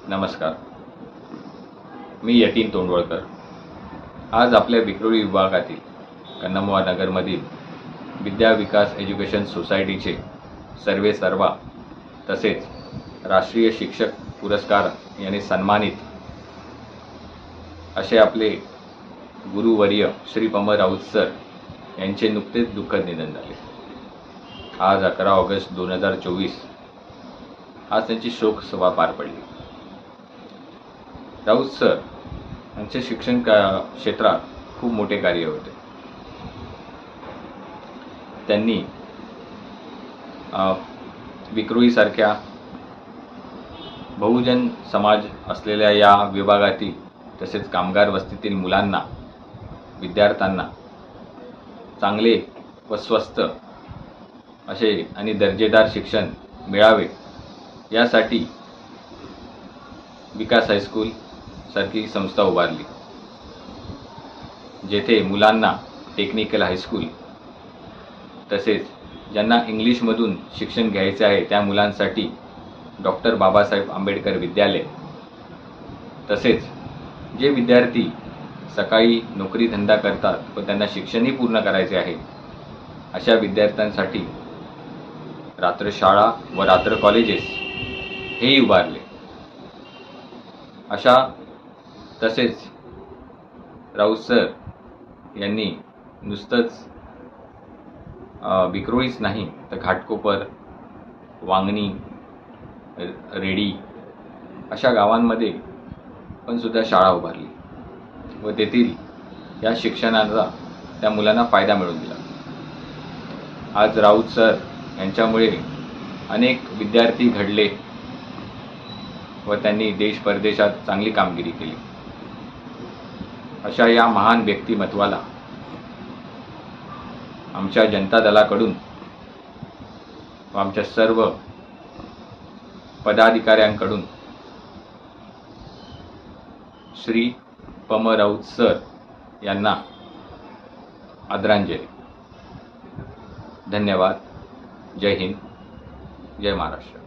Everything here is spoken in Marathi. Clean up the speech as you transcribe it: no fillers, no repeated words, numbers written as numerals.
नमस्कार, मी यतीन तोंडवळकर। आज आपल्या विक्रोळी विभागातील कन्नमवा नगरमधील विद्या विकास एज्युकेशन सोसायटीचे सर्वे सर्वा तसेच राष्ट्रीय शिक्षक पुरस्कार याने सन्मानित असे आपले गुरुवर्य श्री पम राऊत सर यांचे नुकतेच दुःखद निधन झाले। आज 11 ऑगस्ट 2024 आज त्यांची शोक सभा पार पडली। राऊत सर यांचे शिक्षण क्षेत्रात खूप मोठे कार्य होते। त्यांनी विक्रोळी सारख्या बहुजन समाज असलेल्या या विभागातील तसेच कामगार वस्तीतील मुलांना विद्यार्थ्यांना चांगले व स्वस्त असे आणि दर्जेदार शिक्षण मिळावे यासाठी विकास हायस्कूल सारखी संस्था उभारली, जेथे मुलांना टेक्निकल हायस्कूल तसेच ज्यांना इंग्लिशमधून शिक्षण घ्यायचे आहे त्या मुलांसाठी डॉक्टर बाबासाहेब आंबेडकर विद्यालय तसेच जे विद्यार्थी सकाळी नोकरी धंदा करतात व त्यांना शिक्षणही पूर्ण करायचे आहे अशा विद्यार्थ्यांसाठी रात्र शाळा व रात्र कॉलेजेस हेही उभारले। अशा तसेच राऊत सर यांनी नुसतंच विक्रोळीच नाही तर घाटकोपर, वांगणी, रेडी अशा गावांमध्ये पण सुद्धा शाळा उभारली व तेथील या शिक्षणाचा त्या मुलांना फायदा मिळवून दिला। आज राऊत सर यांच्यामुळे अनेक विद्यार्थी घडले व त्यांनी देश परदेशात चांगली कामगिरी केली। अशा या महान व्यक्तिमत्वाला आमच्या जनता दलाकडून व आमच्या सर्व पदाधिकाऱ्यांकडून श्री पम राऊत सर यांना आदरांजली। धन्यवाद। जय हिंद, जय महाराष्ट्र।